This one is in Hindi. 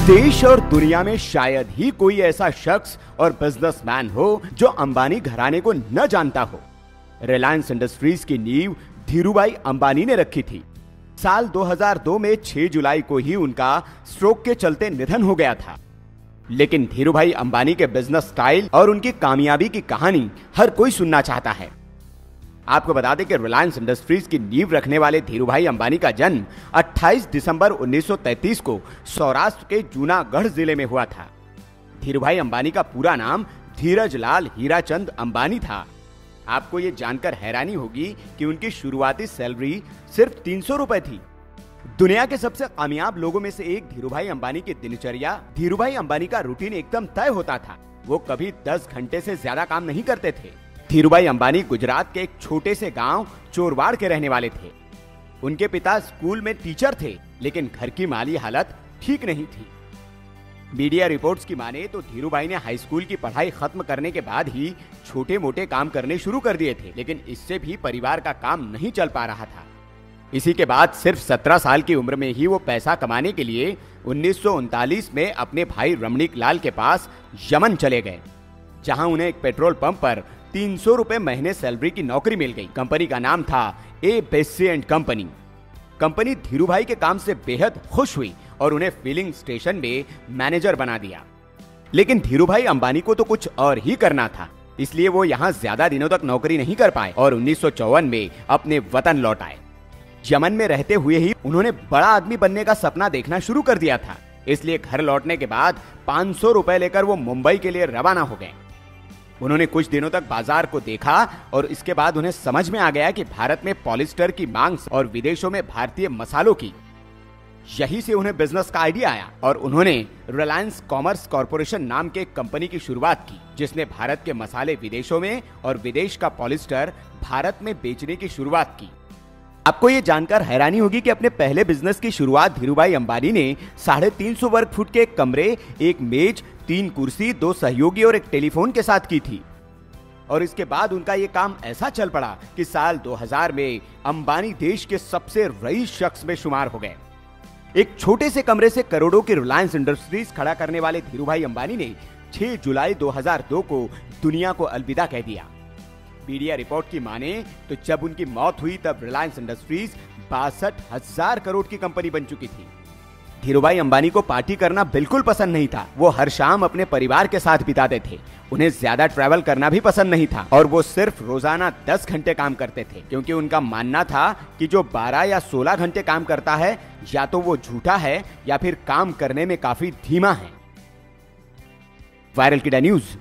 देश और दुनिया में शायद ही कोई ऐसा शख्स और बिजनेसमैन हो जो अंबानी घराने को न जानता हो। रिलायंस इंडस्ट्रीज की नींव धीरूभाई अंबानी ने रखी थी। साल 2002 में 6 जुलाई को ही उनका स्ट्रोक के चलते निधन हो गया था। लेकिन धीरूभाई अंबानी के बिजनेस स्टाइल और उनकी कामयाबी की कहानी हर कोई सुनना चाहता है। आपको बता दें कि रिलायंस इंडस्ट्रीज की नींव रखने वाले धीरूभाई अंबानी का जन्म 28 दिसंबर 1933 को सौराष्ट्र के जूनागढ़ जिले में हुआ था। धीरूभाई अंबानी का पूरा नाम धीरज लाल हीराचंद अंबानी था। आपको ये जानकर हैरानी होगी कि उनकी शुरुआती सैलरी सिर्फ 300 रुपए थी। दुनिया के सबसे कामयाब लोगों में से एक धीरूभाई अंबानी की दिनचर्या, धीरूभाई अंबानी का रूटीन एकदम तय होता था। वो कभी 10 घंटे से ज्यादा काम नहीं करते थे। धीरूभाई अंबानी गुजरात के एक छोटे से गांव चोरवाड़ के रहने वाले थे। उनके पिता स्कूल में टीचर थे, लेकिन घर की माली हालत ठीक नहीं थी। मीडिया रिपोर्ट्स की माने तो धीरूभाई ने हाई स्कूल की पढ़ाई खत्म करने के बाद ही छोटे मोटे काम करने शुरू कर दिए थे, लेकिन इससे भी परिवार का काम नहीं चल पा रहा था। इसी के बाद सिर्फ 17 साल की उम्र में ही वो पैसा कमाने के लिए 1939 में अपने भाई रमणीक लाल के पास यमन चले गए, जहां उन्हें एक पेट्रोल पंप पर 300 रुपए महीने सैलरी की नौकरी मिल गई। कंपनी का नाम था A Besse and company. Company Dhirubhai के काम से बेहद खुश हुई और उन्हें फिलिंग स्टेशन में मैनेजर बना दिया। लेकिन धीरूभाई अंबानी को तो कुछ और ही करना था, इसलिए वो यहाँ ज्यादा दिनों तक नौकरी नहीं कर पाए और 1954 में अपने वतन लौट आए। यमन में रहते हुए ही उन्होंने बड़ा आदमी बनने का सपना देखना शुरू कर दिया था। इसलिए घर लौटने के बाद 500 रुपए लेकर वो मुंबई के लिए रवाना हो गए। उन्होंने कुछ दिनों तक बाजार को देखा और इसके बाद उन्हें समझ में आ गया कि भारत में पॉलिस्टर की मांग और विदेशों में भारतीय मसालों की। यही से उन्हें बिजनेस का आइडिया आया और उन्होंने रिलायंस कॉमर्स कॉर्पोरेशन नाम के एक कंपनी की शुरुआत की, जिसने भारत के मसाले विदेशों में और विदेश का पॉलिस्टर भारत में बेचने की शुरुआत की। आपको ये जानकर हैरानी होगी कि अपने पहले बिजनेस की शुरुआत धीरूभाई अंबानी ने 350 वर्ग फुट के एक कमरे, एक मेज, 3 कुर्सी, 2 सहयोगी और एक टेलीफोन के साथ की थी। और इसके बाद उनका ये काम ऐसा चल पड़ा कि साल 2000 में अंबानी देश के सबसे रईस शख्स में शुमार हो गए। एक छोटे से कमरे से करोड़ों की रिलायंस इंडस्ट्रीज खड़ा करने वाले धीरूभाई अंबानी ने 6 जुलाई 2002 को दुनिया को अलविदा कह दिया। मीडिया रिपोर्ट की माने तो जब उनकी मौत हुई तब रिलायंस इंडस्ट्रीज 62,000 करोड़ की कंपनी बन चुकी थी। धीरूभाई अंबानी को पार्टी करना बिल्कुल पसंद नहीं था। वो हर शाम अपने परिवार के साथ बिताते थे। उन्हें ज्यादा ट्रैवल करना भी पसंद नहीं था और वो सिर्फ रोजाना 10 घंटे काम करते थे, क्योंकि उनका मानना था कि जो 12 या 16 घंटे काम करता है या तो वो झूठा है या फिर काम करने में काफी धीमा है। वायरल किडा न्यूज।